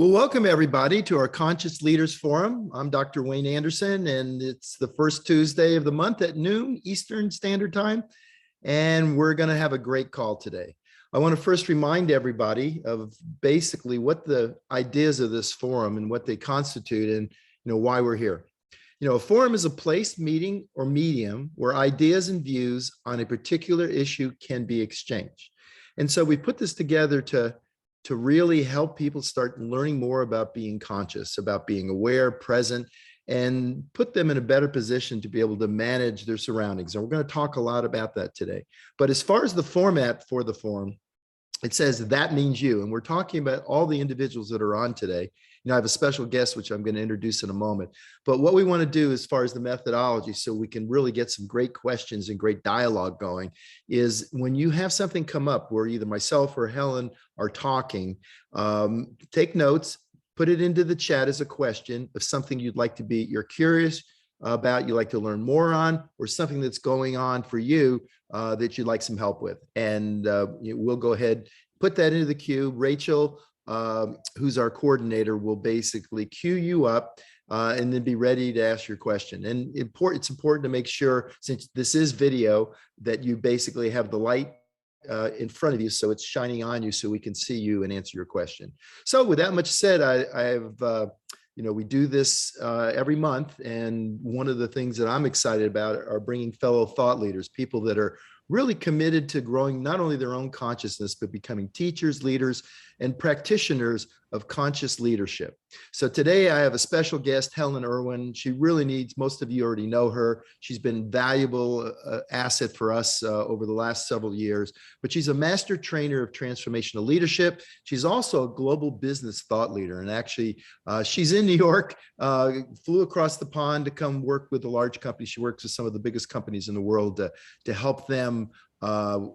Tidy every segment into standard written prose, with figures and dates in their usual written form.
Well, welcome everybody to our Conscious Leaders Forum. I'm Dr. Wayne Anderson, and it's the first Tuesday of the month at noon Eastern Standard Time, and we're going to have a great call today. I want to first remind everybody of basically what the ideas of this forum and what they constitute and why we're here. A forum is a place, meeting, or medium where ideas and views on a particular issue can be exchanged. And so we put this together to really help people start learning more about being conscious, about being aware, present, and put them in a better position to be able to manage their surroundings. And we're going to talk a lot about that today. But as far as the format for the forum, it says that means you. And we're talking about all the individuals that are on today. I have a special guest, which I'm going to introduce in a moment. But what we want to do as far as the methodology, so we can really get some great questions and great dialogue going, is when you have something come up where either myself or Helen are talking, take notes, put it into the chat as a question of something you're curious about, you'd like to learn more on, or something that's going on for you that you'd like some help with. And we'll go ahead, put that into the queue. Rachel, who's our coordinator, will basically queue you up and then be ready to ask your question. And it's important to make sure, since this is video, that you basically have the light in front of you, so it's shining on you so we can see you and answer your question. So with that much said, we do this every month, and one of the things that I'm excited about are bringing fellow thought leaders, people that are really committed to growing not only their own consciousness, but becoming teachers, leaders, and practitioners of conscious leadership. So today I have a special guest, Helen Urwin. She really needs, most of you already know her. She's been a valuable asset for us over the last several years, but she's a master trainer of transformational leadership. She's also a global business thought leader. And actually, she's in New York, flew across the pond to come work with a large company. She works with some of the biggest companies in the world to help them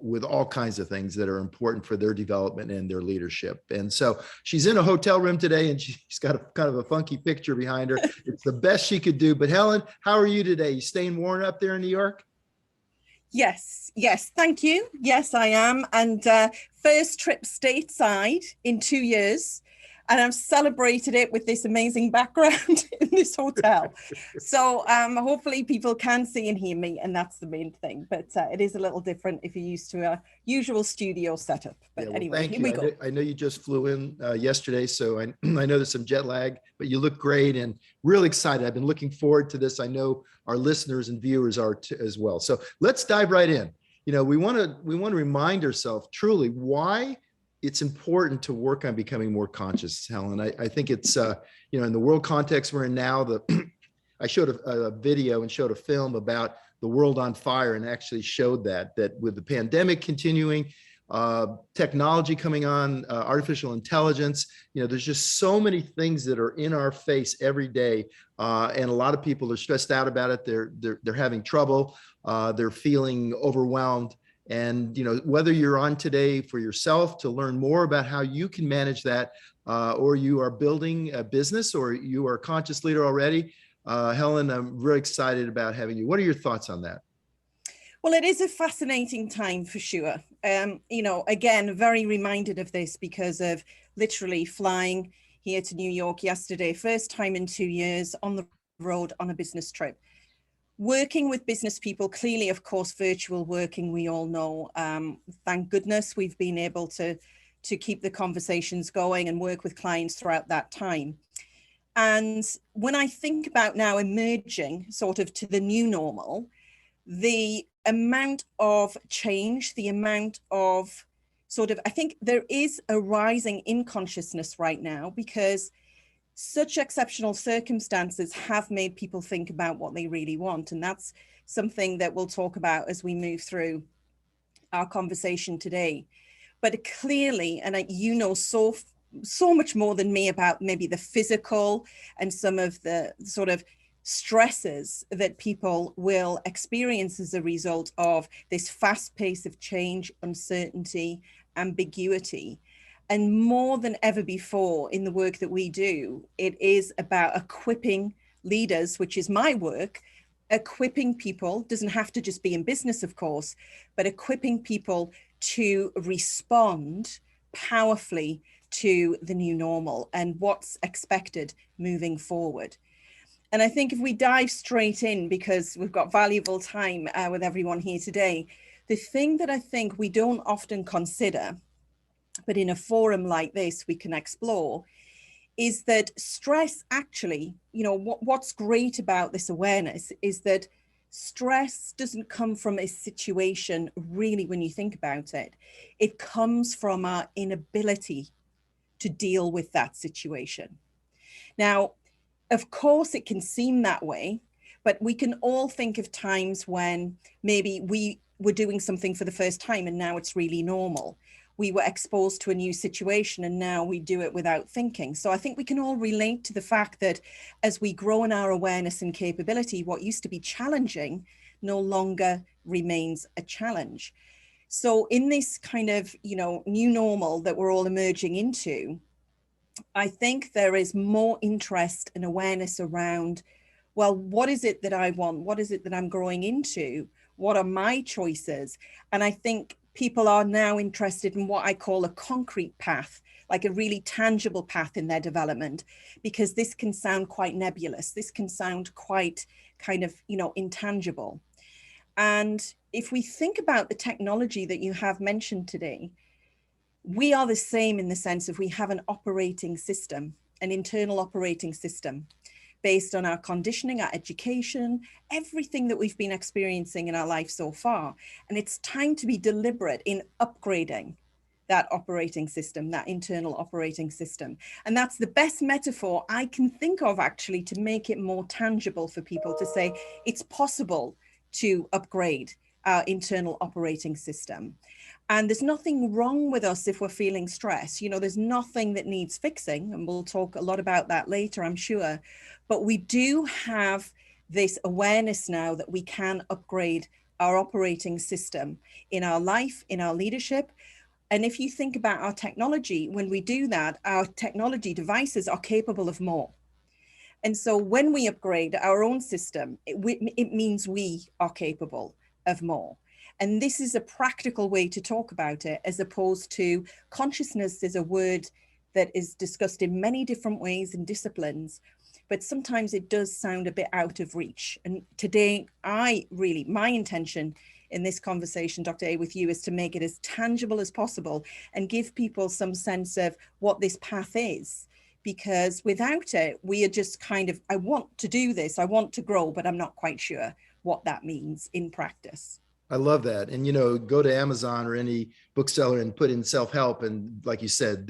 with all kinds of things that are important for their development and their leadership. And so she's in a hotel room today, and she's got a kind of a funky picture behind her. It's the best she could do. But Helen, how are you today? You staying warm up there in New York? Yes, thank you. Yes, I am. And first trip stateside in 2 years. And I've celebrated it with this amazing background in this hotel. So hopefully people can see and hear me, and that's the main thing. But it is a little different if you're used to a usual studio setup. But anyway, here we go. I know you just flew in yesterday, so I know there's some jet lag, but you look great and really excited. I've been looking forward to this. I know our listeners and viewers are as well. So let's dive right in. We want to remind ourselves truly why it's important to work on becoming more conscious, Helen. I think it's, in the world context we're in now, I showed a video and showed a film about the world on fire, and actually showed that with the pandemic continuing, technology coming on, artificial intelligence, there's just so many things that are in our face every day. And a lot of people are stressed out about it. They're having trouble. They're feeling overwhelmed. And whether you're on today for yourself to learn more about how you can manage that, or you are building a business, or you are a conscious leader already, Helen, I'm really excited about having you. What are your thoughts on that? Well, it is a fascinating time for sure. Again, very reminded of this because of literally flying here to New York yesterday, first time in 2 years on the road on a business trip. Working with business people, clearly, of course, virtual working, we all know. Thank goodness we've been able to keep the conversations going and work with clients throughout that time. And when I think about now emerging sort of to the new normal, the amount of change, the amount of I think there is a rising in consciousness right now, because such exceptional circumstances have made people think about what they really want. And that's something that we'll talk about as we move through our conversation today. But clearly, and so much more than me about maybe the physical and some of the sort of stresses that people will experience as a result of this fast pace of change, uncertainty, ambiguity. And more than ever before in the work that we do, it is about equipping leaders, which is my work, equipping people, doesn't have to just be in business, of course, but equipping people to respond powerfully to the new normal and what's expected moving forward. And I think if we dive straight in, because we've got valuable time with everyone here today, the thing that I think we don't often consider, but in a forum like this we can explore, is that stress actually, what's great about this awareness is that stress doesn't come from a situation really when you think about it. It comes from our inability to deal with that situation. Now, of course, it can seem that way, but we can all think of times when maybe we were doing something for the first time and now it's really normal. We were exposed to a new situation and now we do it without thinking. So I think we can all relate to the fact that as we grow in our awareness and capability, what used to be challenging no longer remains a challenge. So in this kind of, new normal that we're all emerging into, I think there is more interest and awareness around, well, what is it that I want? What is it that I'm growing into? What are my choices? And I think people are now interested in what I call a concrete path, like a really tangible path in their development, because this can sound quite nebulous. This can sound quite kind of, intangible. And if we think about the technology that you have mentioned today, we are the same in the sense of we have an operating system, an internal operating system based on our conditioning, our education, everything that we've been experiencing in our life so far. And it's time to be deliberate in upgrading that operating system, that internal operating system. And that's the best metaphor I can think of actually to make it more tangible for people to say it's possible to upgrade our internal operating system. And there's nothing wrong with us if we're feeling stress. There's nothing that needs fixing. And we'll talk a lot about that later, I'm sure. But we do have this awareness now that we can upgrade our operating system in our life, in our leadership. And if you think about our technology, when we do that, our technology devices are capable of more. And so when we upgrade our own system, it means we are capable of more. And this is a practical way to talk about it, as opposed to consciousness is a word that is discussed in many different ways and disciplines, but sometimes it does sound a bit out of reach. And today, my intention in this conversation, Dr. A, with you, is to make it as tangible as possible and give people some sense of what this path is. Because without it, we are just kind of, I want to do this, I want to grow, but I'm not quite sure what that means in practice. I love that. And, go to Amazon or any bookseller and put in self-help. And like you said,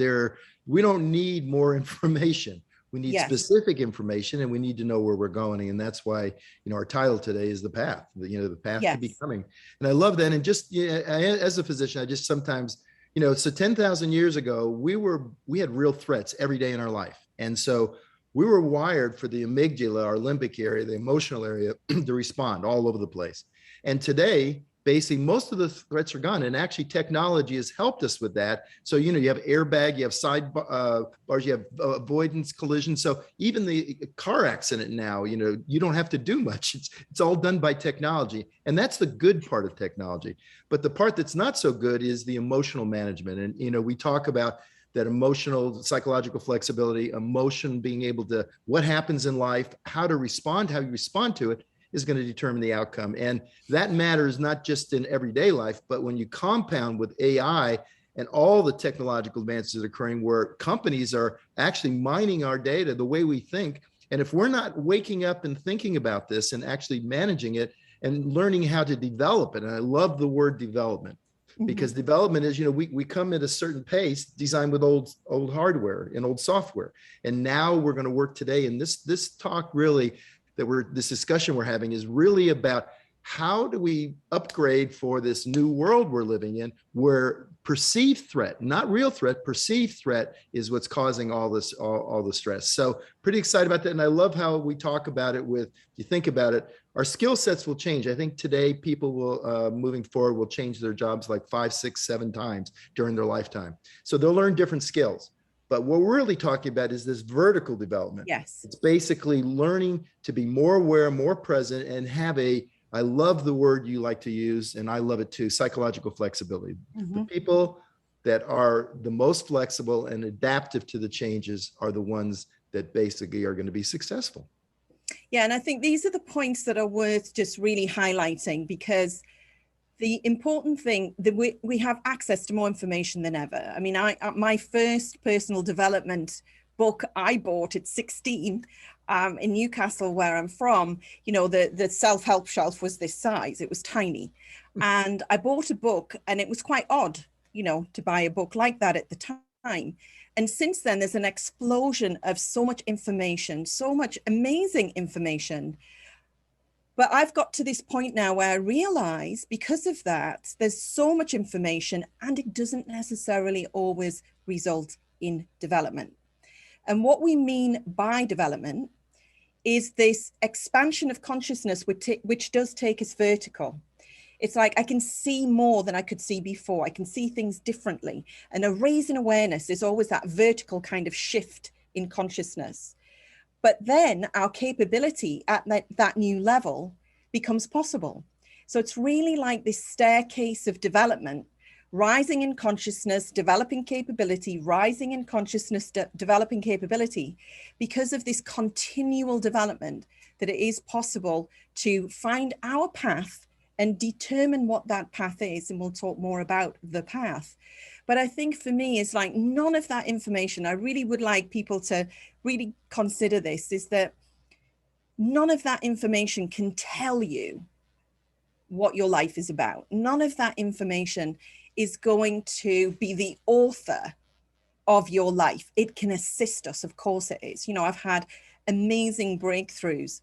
we don't need more information. We need specific information, and we need to know where we're going. And that's why, our title today is The Path, the path to becoming. And I love that. And just as a physician, I just sometimes, so 10,000 years ago, we had real threats every day in our life. And so we were wired for the amygdala, our limbic area, the emotional area, to respond all over the place. And today, basically, most of the threats are gone. And actually, technology has helped us with that. So, you have airbag, you have side bars, you have avoidance collision. So even the car accident now, you don't have to do much. It's all done by technology. And that's the good part of technology. But the part that's not so good is the emotional management. And, we talk about that emotional, psychological flexibility, emotion, being able to, what happens in life, how to respond, how you respond to it, is going to determine the outcome. And that matters not just in everyday life, but when you compound with AI and all the technological advances occurring, where companies are actually mining our data, the way we think. And if we're not waking up and thinking about this and actually managing it and learning how to develop it, and I love the word development, because development is, we come at a certain pace designed with old hardware and old software. And now we're going to work today. And this talk really, this discussion we're having is really about how do we upgrade for this new world we're living in, where perceived threat, not real threat, perceived threat is what's causing all this, all the stress. So pretty excited about that. And I love how we talk about it with, you think about it, our skill sets will change. I think today people will, moving forward, will change their jobs like 5, 6, 7 times during their lifetime. So they'll learn different skills. But what we're really talking about is this vertical development. Yes. It's basically learning to be more aware, more present, and have I love the word you like to use, and I love it too, psychological flexibility. The people that are the most flexible and adaptive to the changes are the ones that basically are going to be successful. Yeah, and I think these are the points that are worth just really highlighting, because the important thing that we have access to more information than ever. I mean, my first personal development book I bought at 16 in Newcastle, where I'm from. You know, the self-help shelf was this size. It was tiny. And I bought a book, and it was quite odd, you know, to buy a book like that at the time. And since then, there's an explosion of so much information, so much amazing information. But I've got to this point now where I realize, because of that, there's so much information and it doesn't necessarily always result in development. And what we mean by development is this expansion of consciousness, which does take us vertical. It's like I can see more than I could see before. I can see things differently. And a raise in awareness is always that vertical kind of shift in consciousness. But then our capability at that new level becomes possible. So it's really like this staircase of development, rising in consciousness, developing capability, rising in consciousness, developing capability, because of this continual development, that it is possible to find our path and determine what that path is. And we'll talk more about the path. But I think for me, it's like none of that information, I really would like people to really consider this, is that none of that information can tell you what your life is about. None of that information is going to be the author of your life. It can assist us, of course it is. You know, I've had amazing breakthroughs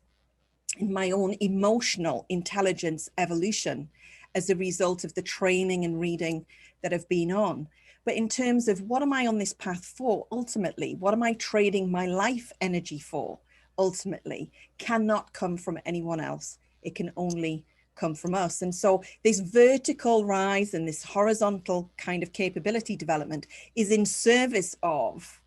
in my own emotional intelligence evolution as a result of the training and reading that I've been on. But in terms of what am I on this path for, ultimately, what am I trading my life energy for, ultimately, cannot come from anyone else. It can only come from us. And so this vertical rise and this horizontal kind of capability development is in service of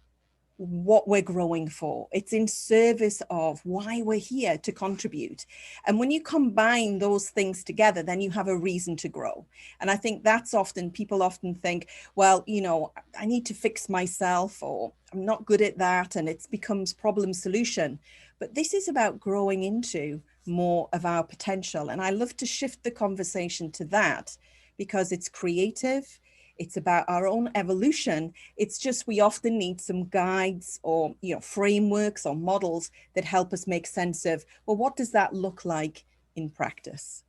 what we're growing for. It's in service of why we're here to contribute. And when you combine those things together, then you have a reason to grow. And I think that's often, people often think, well, you know, I need to fix myself, or I'm not good at that, and it becomes problem solution. But this is about growing into more of our potential. And I love to shift the conversation to that, because it's creative. It's about our own evolution. It's just we often need some guides or, you know, frameworks or models that help us make sense of, well, what does that look like in practice?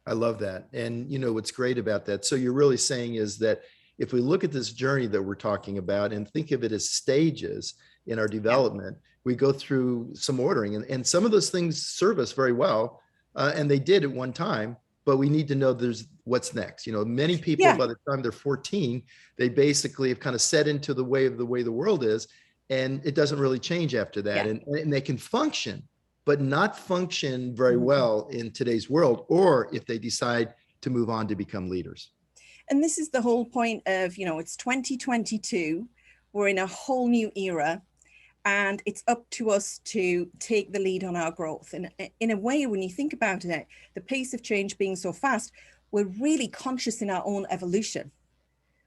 I love that. And you know, what's great about that, so you're really saying is that if we look at this journey that we're talking about and think of it as stages in our development, we go through some ordering, and some of those things serve us very well. And they did at one time, but we need to know there's what's next. You know, many people, by the time they're 14, they basically have kind of set into the way the world is, and it doesn't really change after that. And they can function, but not function very well in today's world, or if they decide to move on to become leaders. And this is the whole point of, you know, it's 2022, we're in a whole new era, and it's up to us to take the lead on our growth. And in a way, when you think about it, the pace of change being so fast, we're really conscious in our own evolution.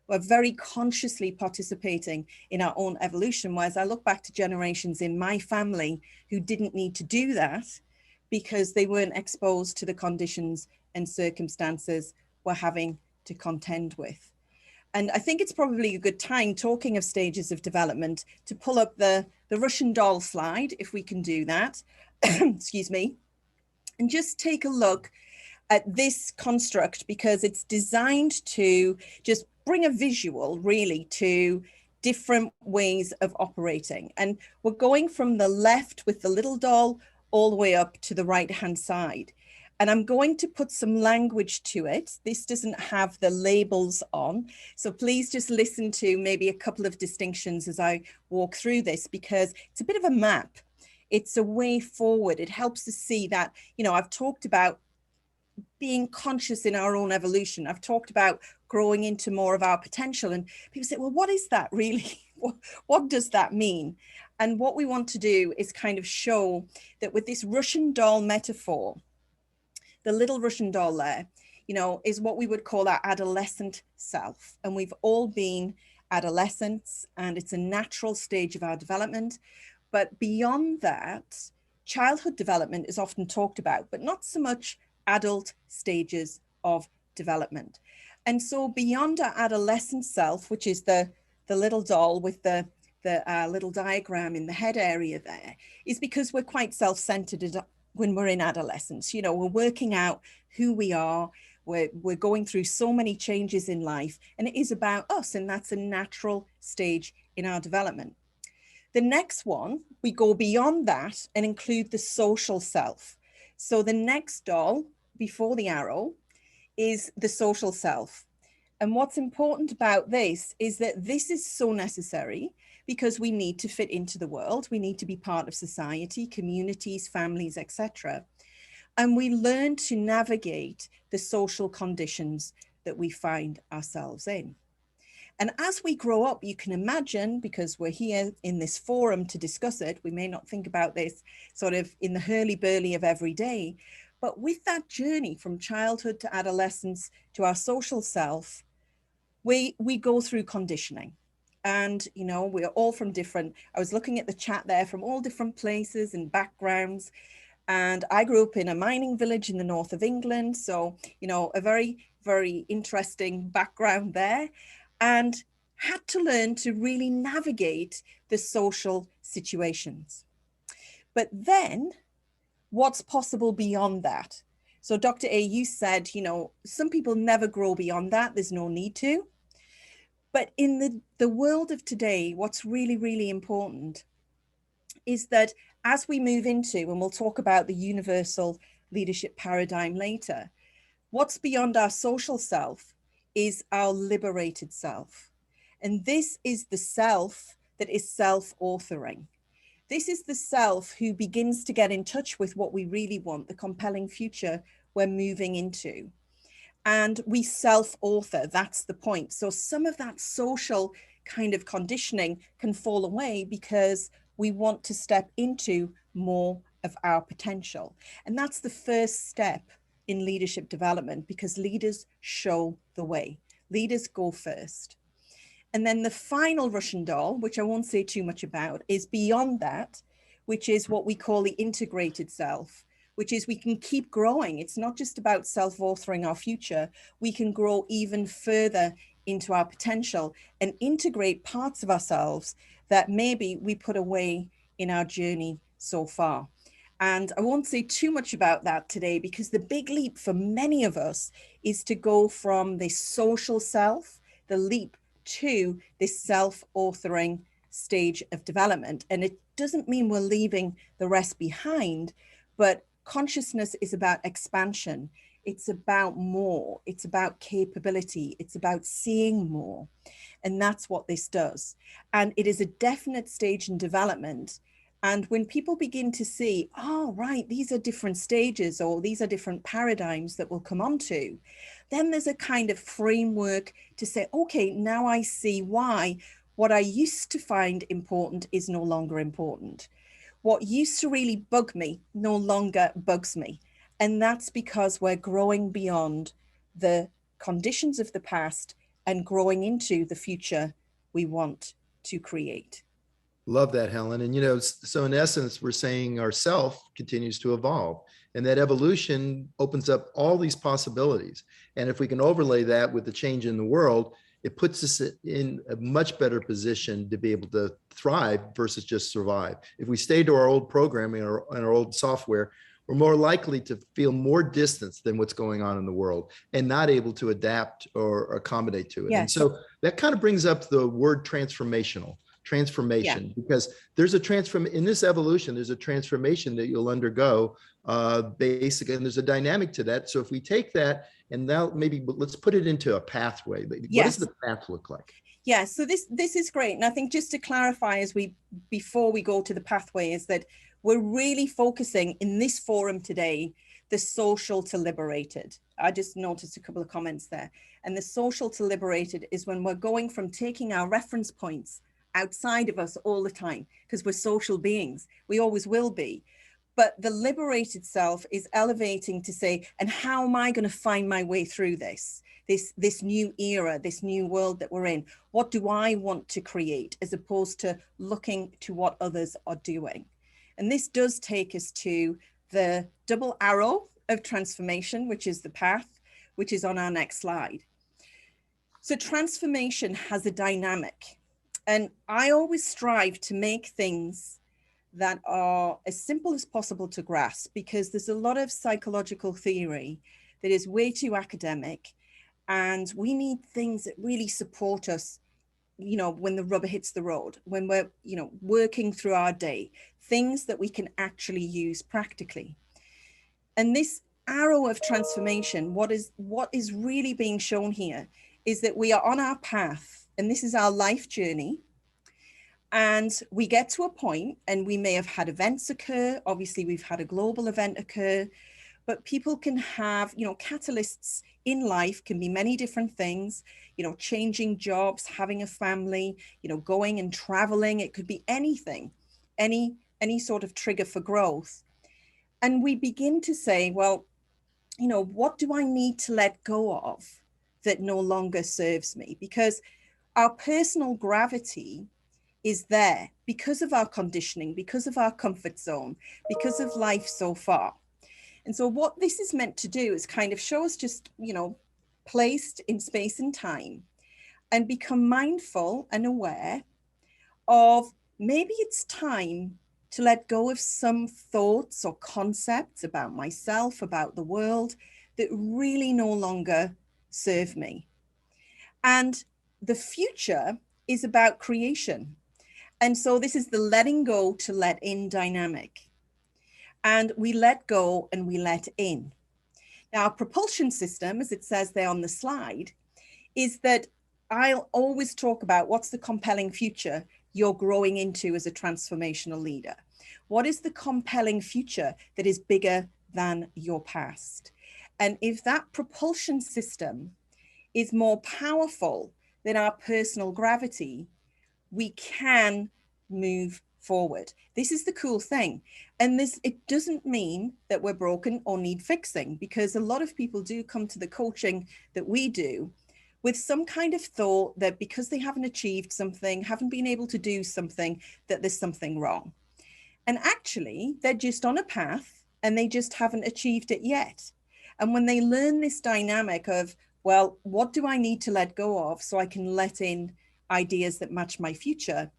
We're very consciously participating in our own evolution. Whereas I look back to generations in my family who didn't need to do that because they weren't exposed to the conditions and circumstances we're having to contend with. And I think it's probably a good time, talking of stages of development, to pull up the Russian doll slide, if we can do that, excuse me, and just take a look at this construct, because it's designed to just bring a visual really to different ways of operating. And we're going from the left with the little doll all the way up to the right-hand side. And I'm going to put some language to it. This doesn't have the labels on. So please just listen to maybe a couple of distinctions as I walk through this, because it's a bit of a map. It's a way forward. It helps us see that, you know, I've talked about being conscious in our own evolution. I've talked about growing into more of our potential. And people say, well, what is that really? What does that mean? And what we want to do is kind of show that with this Russian doll metaphor, the little Russian doll there, is what we would call our adolescent self. And we've all been adolescents, and it's a natural stage of our development. But beyond that, childhood development is often talked about, but not so much adult stages of development. And so beyond our adolescent self, which is the little doll with the little diagram in the head area there, is because we're quite self-centered when we're in adolescence. We're working out who we are. We're going through so many changes in life, and it is about us, and that's a natural stage in our development. The next one, we go beyond that and include the social self. So the next doll before the arrow is the social self. And what's important about this is that this is so necessary because we need to fit into the world. We need to be part of society, communities, families, etc. And we learn to navigate the social conditions that we find ourselves in. And as we grow up, you can imagine, because we're here in this forum to discuss it, we may not think about this sort of in the hurly-burly of every day, but with that journey from childhood to adolescence to our social self, we go through conditioning. And, we're all from different, I was looking at the chat there, from all different places and backgrounds. And I grew up in a mining village in the north of England. So, a very, very interesting background there. And had to learn to really navigate the social situations. But then what's possible beyond that? So Dr. A, you said, some people never grow beyond that. There's no need to. But in the world of today, what's really, really important is that as we move into, and we'll talk about the universal leadership paradigm later, what's beyond our social self is our liberated self. And this is the self that is self-authoring. This is the self who begins to get in touch with what we really want, the compelling future we're moving into. And we self-author, that's the point. So some of that social kind of conditioning can fall away because we want to step into more of our potential. And that's the first step in leadership development, because leaders show the way. Leaders go first. And then the final Russian doll, which I won't say too much about, is beyond that, which is what we call the integrated self, which is we can keep growing. It's not just about self-authoring our future. We can grow even further into our potential and integrate parts of ourselves that maybe we put away in our journey so far. And I won't say too much about that today, because the big leap for many of us is to go from this social self, the leap to this self-authoring stage of development. And it doesn't mean we're leaving the rest behind, but consciousness is about expansion. It's about more. It's about capability. It's about seeing more. And that's what this does. And it is a definite stage in development. And when people begin to see, oh, right, these are different stages, or these are different paradigms that we'll come on to, then there's a kind of framework to say, okay, now I see why what I used to find important is no longer important. What used to really bug me no longer bugs me. And that's because we're growing beyond the conditions of the past and growing into the future we want to create. Love that, Helen. And, so in essence, we're saying our self continues to evolve, and that evolution opens up all these possibilities. And if we can overlay that with the change in the world, it puts us in a much better position to be able to thrive versus just survive. If we stay to our old programming and our old software, we're more likely to feel more distance than what's going on in the world and not able to adapt or accommodate to it. Yes. And so that kind of brings up the word transformation, because there's a in this evolution, there's a transformation that you'll undergo basically, and there's a dynamic to that. So if we take that and now maybe let's put it into a pathway. What does the path look like? Yeah, so this is great. And I think just to clarify before we go to the pathway, is that we're really focusing in this forum today, the social to liberated. I just noticed a couple of comments there. And the social to liberated is when we're going from taking our reference points outside of us all the time, because we're social beings. We always will be. But the liberated self is elevating to say, and how am I going to find my way through this new era, this new world that we're in? What do I want to create, as opposed to looking to what others are doing? And this does take us to the double arrow of transformation, which is the path, which is on our next slide. So transformation has a dynamic, and I always strive to make things that are as simple as possible to grasp, because there's a lot of psychological theory that is way too academic, and we need things that really support us, you know, when the rubber hits the road, when we're, you know, working through our day, things that we can actually use practically. And this arrow of transformation, what is really being shown here is that we are on our path, and this is our life journey. And we get to a point, and we may have had events occur. Obviously, we've had a global event occur, but people can have, you know, catalysts in life can be many different things, you know, changing jobs, having a family, you know, going and traveling. It could be anything, any sort of trigger for growth. And we begin to say, well, you know, what do I need to let go of that no longer serves me? Because our personal gravity is there because of our conditioning, because of our comfort zone, because of life so far. And so what this is meant to do is kind of show us just, you know, placed in space and time, and become mindful and aware of maybe it's time to let go of some thoughts or concepts about myself, about the world, that really no longer serve me. And the future is about creation. And so this is the letting go to let in dynamic. And we let go and we let in. Now, our propulsion system, as it says there on the slide, is that I'll always talk about what's the compelling future you're growing into as a transformational leader. What is the compelling future that is bigger than your past? And if that propulsion system is more powerful than our personal gravity, we can move forward. This is the cool thing. And it doesn't mean that we're broken or need fixing, because a lot of people do come to the coaching that we do with some kind of thought that because they haven't achieved something, haven't been able to do something, that there's something wrong. And actually, they're just on a path and they just haven't achieved it yet. And when they learn this dynamic of, well, what do I need to let go of so I can let in ideas that match my future,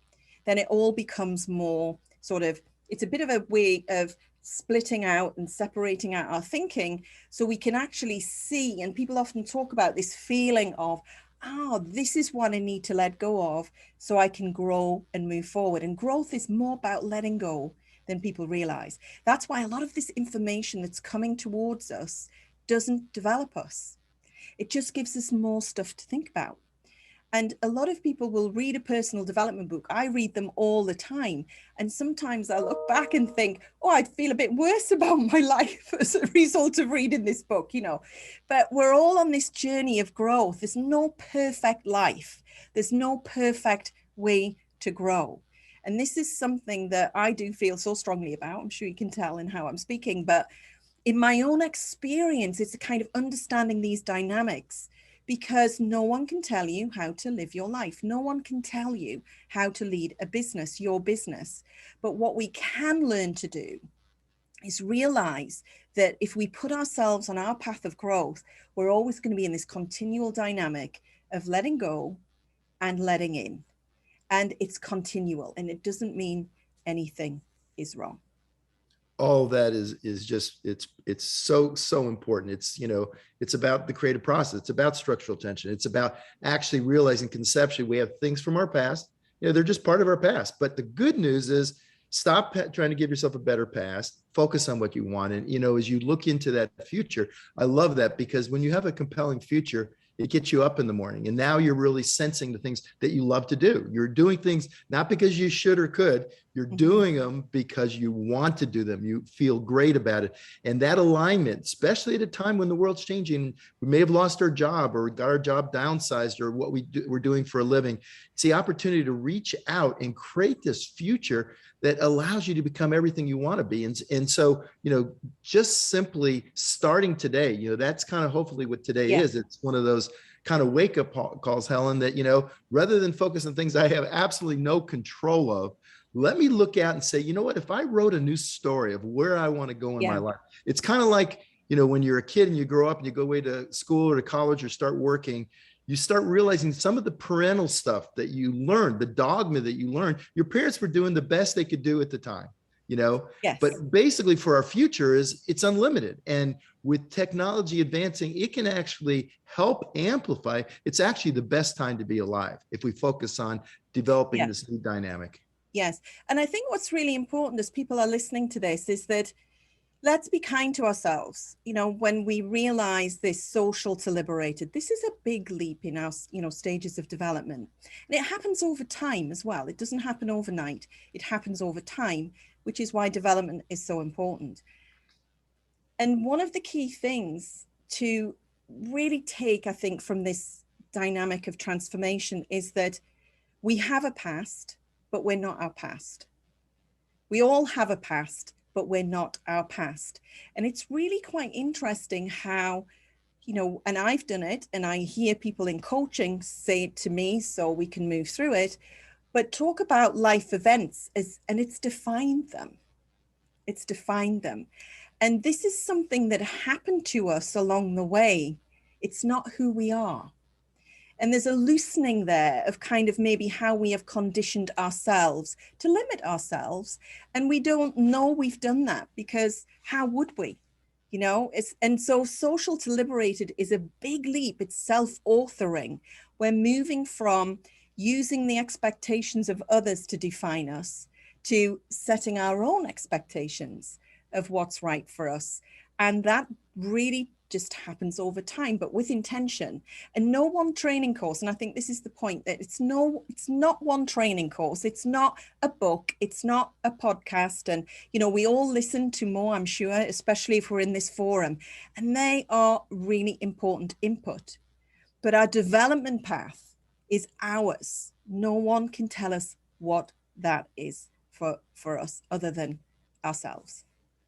then it all becomes more sort of, it's a bit of a way of splitting out and separating out our thinking, so we can actually see, and people often talk about this feeling of, oh, this is what I need to let go of so I can grow and move forward. And growth is more about letting go than people realize. That's why a lot of this information that's coming towards us doesn't develop us. It just gives us more stuff to think about. And a lot of people will read a personal development book. I read them all the time. And sometimes I look back and think, oh, I'd feel a bit worse about my life as a result of reading this book, you know. But we're all on this journey of growth. There's no perfect life. There's no perfect way to grow. And this is something that I do feel so strongly about. I'm sure you can tell in how I'm speaking. But in my own experience, it's a kind of understanding these dynamics, because no one can tell you how to live your life. No one can tell you how to lead a business, your business. But what we can learn to do is realize that if we put ourselves on our path of growth, we're always going to be in this continual dynamic of letting go and letting in. And it's continual, and it doesn't mean anything is wrong. All that is just, it's so important. It's, you know, it's about the creative process. It's about structural tension. It's about actually realizing conceptually we have things from our past, you know, they're just part of our past. But the good news is, stop trying to give yourself a better past, focus on what you want. And, you know, as you look into that future, I love that, because when you have a compelling future, it gets you up in the morning, and now you're really sensing the things that you love to do. You're doing things not because you should or could, You're Mhm. doing them because you want to do them. You feel great about it. And that alignment, especially at a time when the world's changing, we may have lost our job or got our job downsized or what we're doing for a living. It's the opportunity to reach out and create this future that allows you to become everything you want to be. And so, just simply starting today, that's kind of hopefully what today Yeah. is. It's one of those kind of wake up calls, Helen, that, rather than focus on things I have absolutely no control of, let me look out and say, you know what, if I wrote a new story of where I want to go in my Yeah. life, it's kind of like, when you're a kid and you grow up and you go away to school or to college or start working, you start realizing some of the parental stuff that you learned, the dogma that you learned, your parents were doing the best they could do at the time, Yes. but basically for our future it's unlimited. And with technology advancing, it can actually help amplify. It's actually the best time to be alive if we focus on developing Yeah. this new dynamic. Yes. And I think what's really important as people are listening to this is that let's be kind to ourselves. When we realize this social to liberated, this is a big leap in our, stages of development. And it happens over time as well. It doesn't happen overnight. It happens over time, which is why development is so important. And one of the key things to really take, I think, from this dynamic of transformation is that we have a past, but we're not our past. We all have a past, but we're not our past. And it's really quite interesting how, and I've done it, and I hear people in coaching say it to me so we can move through it, but talk about life events and it's defined them. It's defined them. And this is something that happened to us along the way. It's not who we are. And there's a loosening there of kind of maybe how we have conditioned ourselves to limit ourselves. And we don't know we've done that because how would we? And so social to liberated is a big leap. It's self-authoring. We're moving from using the expectations of others to define us to setting our own expectations of what's right for us. And that really just happens over time, but with intention. And no one training course, and I think this is the point, that it's not one training course, it's not a book, it's not a podcast. And we all listen to more, I'm sure, especially if we're in this forum, and they are really important input. But our development path is ours. No one can tell us what that is for us other than ourselves.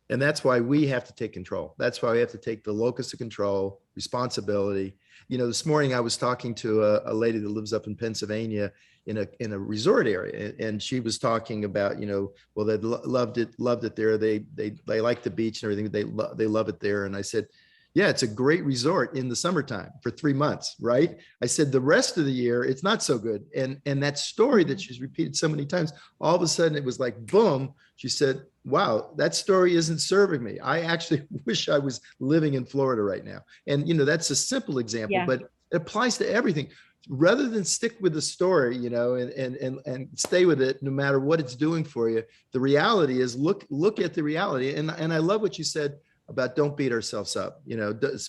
And that's why we have to take control. That's why we have to take the locus of control, responsibility. This morning I was talking to a lady that lives up in Pennsylvania in a resort area, and she was talking about, well, they loved it there. They like the beach and everything. They love it there. And I said, yeah, it's a great resort in the summertime for 3 months, right? I said the rest of the year it's not so good. And that story that she's repeated so many times, all of a sudden it was like boom. She said, wow, that story isn't serving me. I actually wish I was living in Florida right now. And that's a simple example, Yeah. but it applies to everything. Rather than stick with the story, and stay with it no matter what it's doing for you, the reality is look at the reality. And I love what you said about don't beat ourselves up,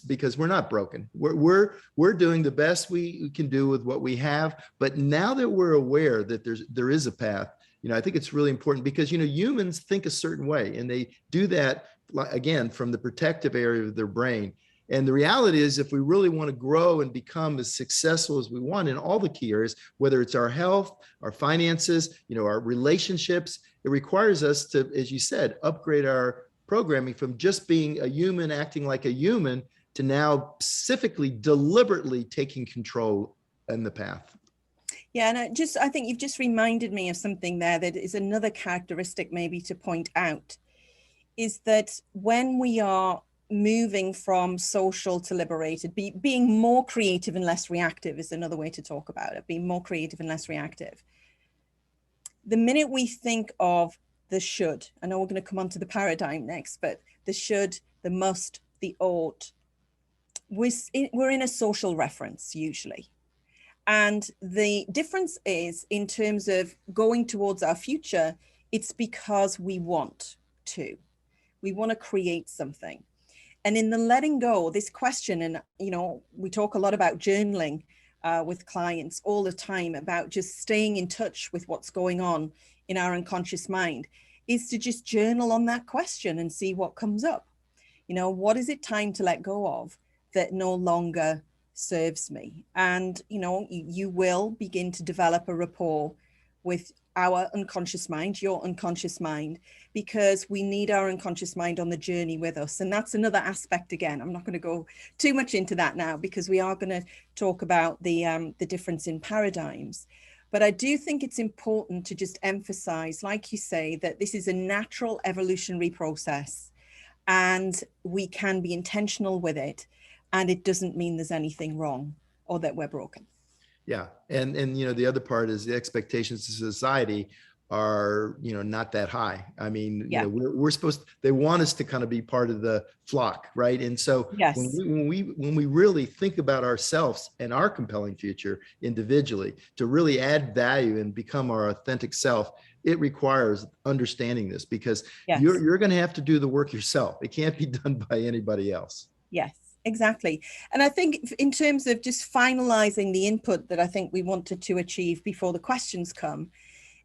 because we're not broken. We're doing the best we can do with what we have. But now that we're aware that there is a path, I think it's really important because, humans think a certain way and they do that, again, from the protective area of their brain. And the reality is, if we really want to grow and become as successful as we want in all the key areas, whether it's our health, our finances, our relationships, it requires us to, as you said, upgrade our programming from just being a human, acting like a human, to now specifically, deliberately taking control in the path. Yeah, and I think you've just reminded me of something there that is another characteristic maybe to point out, is that when we are moving from social to liberated, being more creative and less reactive is another way to talk about it, being more creative and less reactive. The minute we think of the should, I know we're going to come on to the paradigm next, but the should, the must, the ought, we're in a social reference usually. And the difference is, in terms of going towards our future, it's because we want to. We want to create something. And in the letting go, this question, and we talk a lot about journaling with clients all the time, about just staying in touch with what's going on in our unconscious mind is to just journal on that question and see what comes up. You know, what is it time to let go of that no longer serves me? And, you know, you will begin to develop a rapport with our unconscious mind, your unconscious mind, because we need our unconscious mind on the journey with us. And that's another aspect. Again, I'm not going to go too much into that now, because we are going to talk about the difference in paradigms. But I do think it's important to just emphasize, like you say, that this is a natural evolutionary process and we can be intentional with it. And it doesn't mean there's anything wrong or that we're broken. Yeah. And, you know, the other part is the expectations of society are, you know, not that high. I mean, Yeah. you know, we're supposed to, they want us to kind of be part of the flock, right? And so Yes. when we really think about ourselves and our compelling future individually, to really add value and become our authentic self, it requires understanding this, because Yes. you're going to have to do the work yourself. It can't be done by anybody else. Yes, exactly. And I think in terms of just finalizing the input that I think we wanted to achieve before the questions come,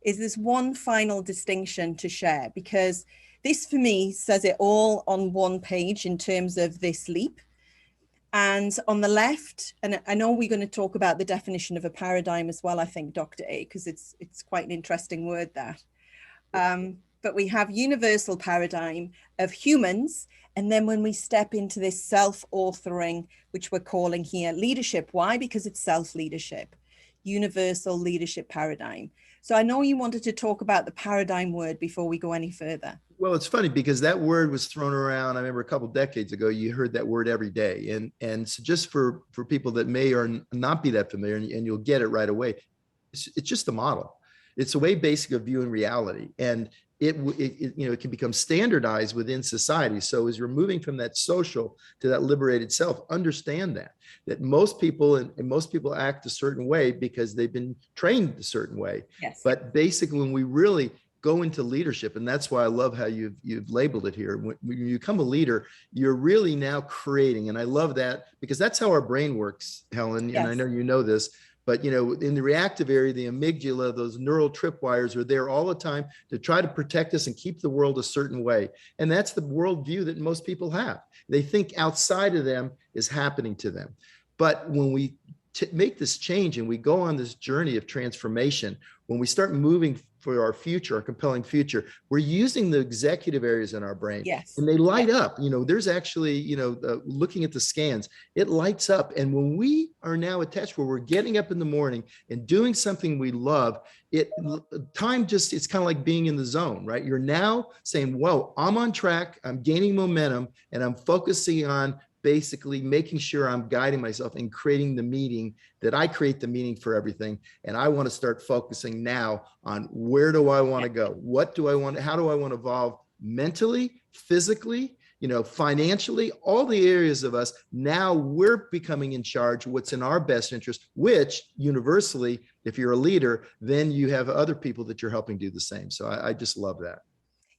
is there's one final distinction to share, because this for me says it all on one page in terms of this leap. And on the left, and I know we're going to talk about the definition of a paradigm as well, I think, Dr. A, because it's quite an interesting word, that. But we have universal paradigm of humans. And then when we step into this self-authoring, which we're calling here leadership. Why? Because it's self-leadership, universal leadership paradigm. So I know you wanted to talk about the paradigm word before we go any further. Well, it's funny because that word was thrown around. I remember a couple of decades ago, you heard that word every day. And so just for people that may or not be that familiar, and you'll get it right away, it's just a model. It's a way basic of viewing reality. And it you know, it can become standardized within society. So as you're moving from that social to that liberated self, understand that most people and most people act a certain way because they've been trained a certain way. Yes. But basically, when we really go into leadership, and that's why I love how you've labeled it here. When you become a leader, you're really now creating, and I love that because that's how our brain works, Helen. Yes. And I know you know this. But, you know, in the reactive area, the amygdala, those neural tripwires are there all the time to try to protect us and keep the world a certain way. And that's the worldview that most people have. They think outside of them is happening to them. But when we make this change and we go on this journey of transformation, when we start moving for our future, our compelling future, we're using the executive areas in our brain. Yes. And they light up. You know, there's actually, you know, looking at the scans, it lights up. And when we are now attached, where we're getting up in the morning and doing something we love, time just, it's kind of like being in the zone, right? You're now saying, whoa, I'm on track, I'm gaining momentum, and I'm focusing on basically making sure I'm guiding myself and creating the meaning, that I create the meaning for everything. And I want to start focusing now on where do I want to go? What do I want? How do I want to evolve mentally, physically, you know, financially, all the areas of us. Now we're becoming in charge of what's in our best interest, which universally, if you're a leader, then you have other people that you're helping do the same. So I just love that.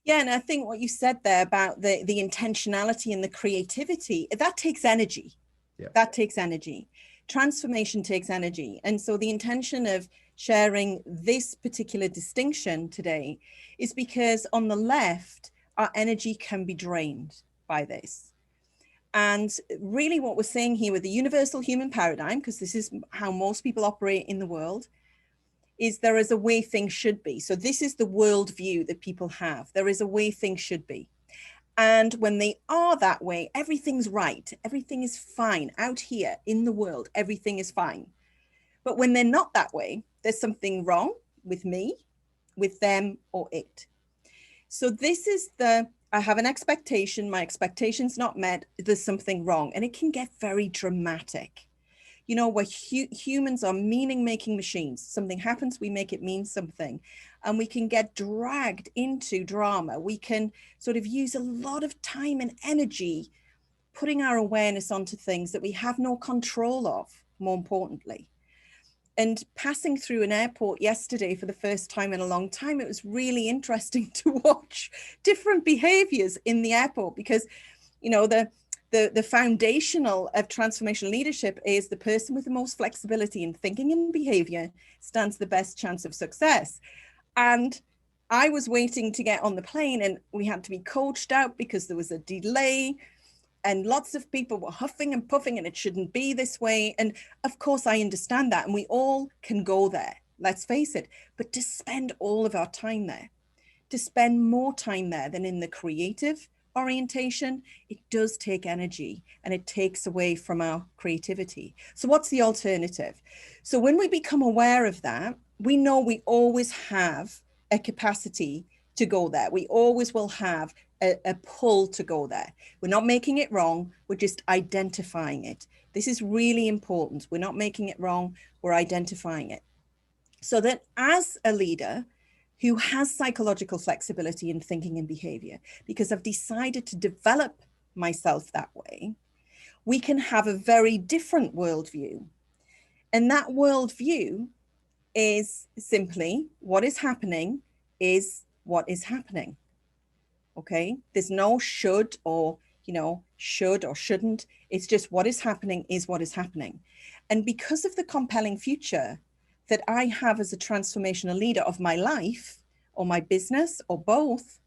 Yeah, and I think what you said there about the intentionality and the creativity, that takes energy. Yeah. That takes energy. Transformation takes energy. And so the intention of sharing this particular distinction today is because on the left, our energy can be drained by this. And really what we're saying here with the universal human paradigm, because this is how most people operate in the world, is there is a way things should be. So this is the worldview that people have. There is a way things should be. And when they are that way, everything's right. Everything is fine out here in the world. Everything is fine. But when they're not that way, there's something wrong with me, with them, or it. So this is I have an expectation. My expectation's not met. There's something wrong. And it can get very dramatic. You know, where humans are meaning-making machines. Something happens, we make it mean something. And we can get dragged into drama. We can sort of use a lot of time and energy putting our awareness onto things that we have no control of, more importantly. And passing through an airport yesterday for the first time in a long time, it was really interesting to watch different behaviors in the airport because, you know, the foundational of transformational leadership is the person with the most flexibility in thinking and behavior stands the best chance of success. And I was waiting to get on the plane and we had to be coached out because there was a delay and lots of people were huffing and puffing and it shouldn't be this way. And of course, I understand that. And we all can go there, let's face it. But to spend all of our time there, to spend more time there than in the creative orientation, it does take energy and it takes away from our creativity. So what's the alternative? So when we become aware of that, we know we always have a capacity to go there. We always will have a pull to go there. We're not making it wrong. We're just identifying it. This is really important. We're not making it wrong. We're identifying it. So that as a leader who has psychological flexibility in thinking and behavior, because I've decided to develop myself that way, we can have a very different worldview. And that worldview is simply what is happening is what is happening. Okay, there's no should or, should or shouldn't. It's just what is happening is what is happening. And because of the compelling future that I have as a transformational leader of my life or my business or both,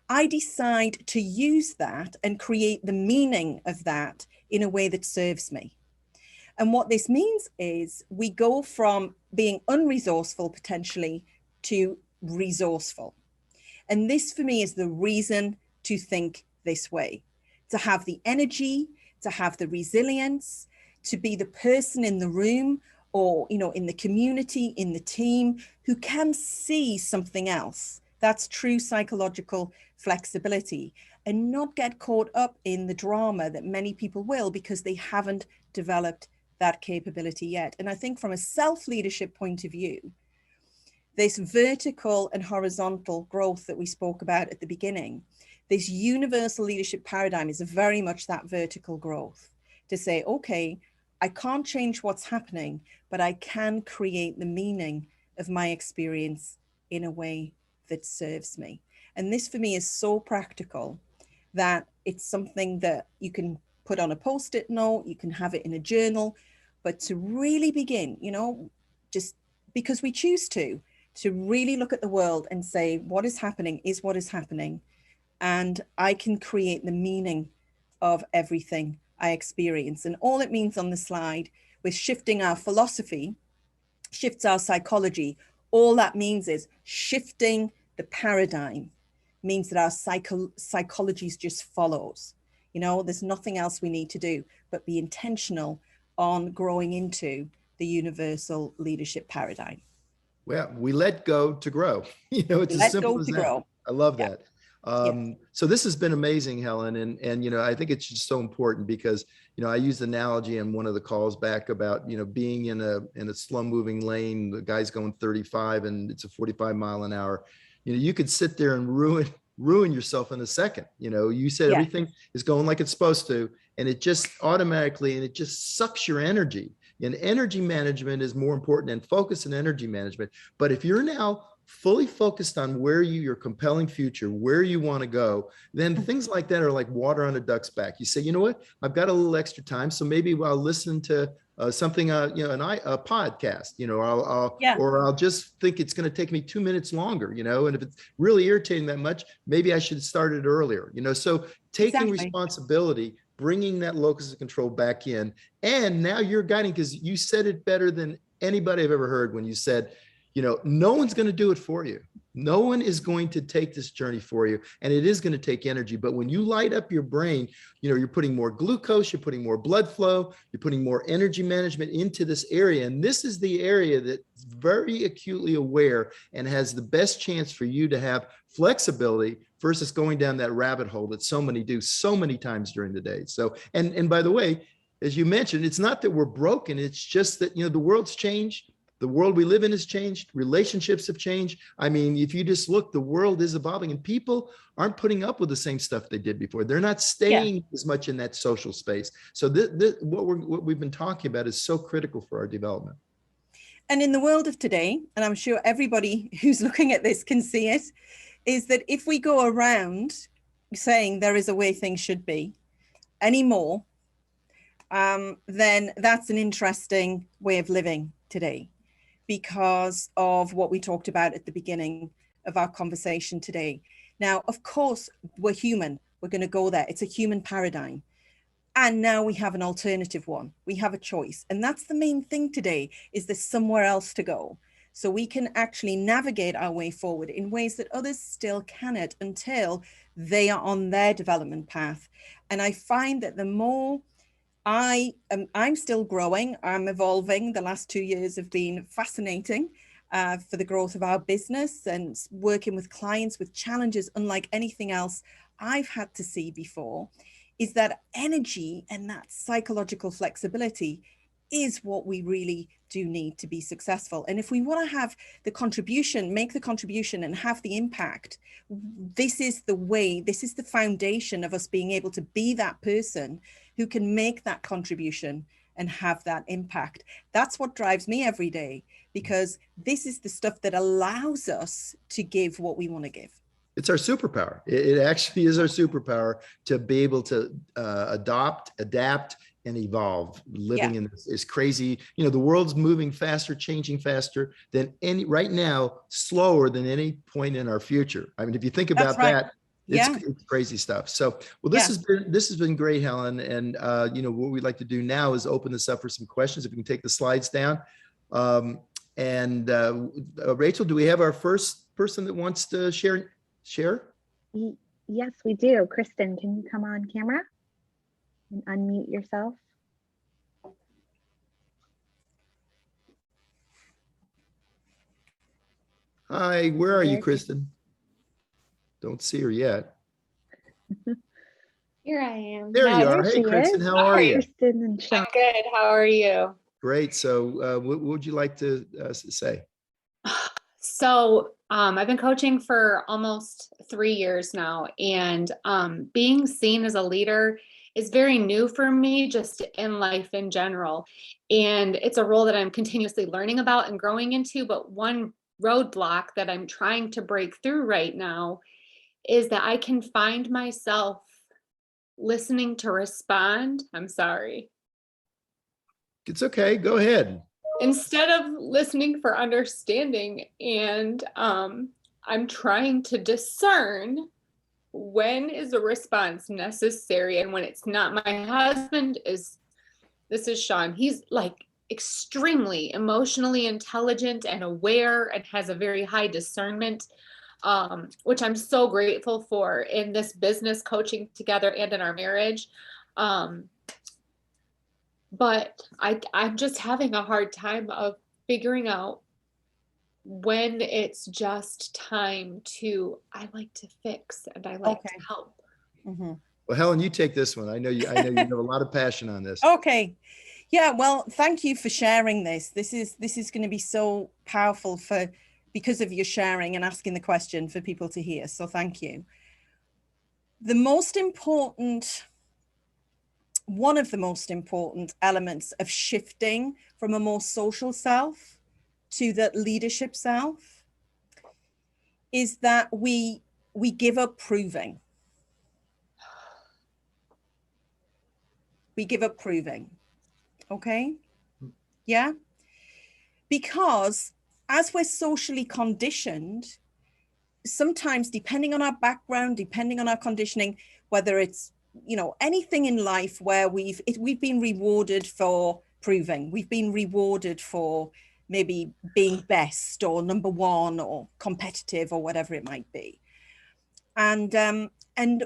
I decide to use that and create the meaning of that in a way that serves me. And what this means is we go from being unresourceful potentially to resourceful. And this for me is the reason to think this way, to have the energy, to have the resilience, to be the person in the room or, in the community, in the team who can see something else. That's true psychological flexibility, and not get caught up in the drama that many people will because they haven't developed that capability yet. And I think from a self-leadership point of view, this vertical and horizontal growth that we spoke about at the beginning, this universal leadership paradigm is very much that vertical growth to say, okay, I can't change what's happening, but I can create the meaning of my experience in a way that serves me. And this for me is so practical that it's something that you can put on a post-it note, you can have it in a journal, but to really begin, just because we choose to really look at the world and say, what is happening is what is happening. And I can create the meaning of everything I experience. And all it means on the slide with shifting our philosophy, shifts our psychology. All that means is shifting the paradigm means that our psychology just follows. There's nothing else we need to do but be intentional on growing into the universal leadership paradigm. Well, we let go to grow. It's as simple as that. Grow. I love Yeah. that. So this has been amazing, Helen. And I think it's just so important because, I used the analogy in one of the calls back about, being in a slow moving lane, the guy's going 35 and it's a 45 mile an hour. You could sit there and ruin yourself in a second. You said everything is going like it's supposed to, and it just automatically, and it just sucks your energy. And energy management is more important than focus and energy management. But if you're now fully focused on your compelling future, where you want to go, then things like that are like water on a duck's back. You say, you know what, I've got a little extra time, so maybe I'll listen to something, a podcast, or I'll just think it's going to take me 2 minutes longer, and if it's really irritating that much, maybe I should start it earlier, so taking responsibility, bringing that locus of control back in. And now you're guiding, because you said it better than anybody I've ever heard when you said, no one's going to do it for you. No one is going to take this journey for you. And it is going to take energy. But when you light up your brain, you're putting more glucose, you're putting more blood flow, you're putting more energy management into this area. And this is the area that's very acutely aware and has the best chance for you to have flexibility versus going down that rabbit hole that so many do so many times during the day. So, and by the way, as you mentioned, it's not that we're broken. It's just that, the world's changed. The world we live in has changed. Relationships have changed. I mean, if you just look, the world is evolving and people aren't putting up with the same stuff they did before. They're not staying as much in that social space. So what we've been talking about is so critical for our development. And in the world of today, and I'm sure everybody who's looking at this can see it, is that if we go around saying there is a way things should be anymore, then that's an interesting way of living today, because of what we talked about at the beginning of our conversation today. Now, of course, we're human. We're going to go there. It's a human paradigm. And now we have an alternative one. We have a choice. And that's the main thing today, is there's somewhere else to go. So we can actually navigate our way forward in ways that others still cannot until they are on their development path. And I find that the more I'm still growing, I'm evolving. The last 2 years have been fascinating for the growth of our business and working with clients with challenges unlike anything else I've had to see before. Is that energy and that psychological flexibility is what we really do need to be successful. And if we want to have the contribution, make the contribution and have the impact, this is the way, this is the foundation of us being able to be that person who can make that contribution and have that impact. That's what drives me every day, because this is the stuff that allows us to give what we want to give. It's our superpower. It actually is our superpower to be able to adopt, adapt, and evolve. Living in this is crazy. You know, the world's moving faster, changing faster than any right now, slower than any point in our future. I mean, if you think about that, it's crazy stuff. So, well, this has been great, Helen. And you know, what we'd like to do now is open this up for some questions. If we can take the slides down. Rachel, do we have our first person that wants to share? Yes, we do. Kristen, can you come on camera and unmute yourself? Hi, where are you, Kristen? Don't see her yet. Here I am. There you are. Hey, Kristen, how are you? Kristen and Sean. I'm good. How are you? Great. So what would you like to say? So I've been coaching for almost 3 years now, and being seen as a leader is very new for me, just in life in general. And it's a role that I'm continuously learning about and growing into. But one roadblock that I'm trying to break through right now is that I can find myself listening to respond. I'm sorry. It's okay. Go ahead. Instead of listening for understanding, and I'm trying to discern when is a response necessary and when it's not. My husband this is Sean. He's like extremely emotionally intelligent and aware and has a very high discernment, which I'm so grateful for in this business coaching together and in our marriage. But I'm just having a hard time of figuring out when it's just time to, I like to fix and I like to help. Mm-hmm. Well, Helen, you take this one. I know you have a lot of passion on this. Okay. Yeah, well, thank you for sharing this. This is going to be so powerful because of your sharing and asking the question for people to hear. So thank you. One of the most important elements of shifting from a more social self to that leadership self is that we give up proving. We give up proving. Okay? Yeah? Because as we're socially conditioned, sometimes depending on our background, depending on our conditioning, whether it's, you know, anything in life where we've been rewarded for proving, we've been rewarded for maybe being best or number one or competitive or whatever it might be. And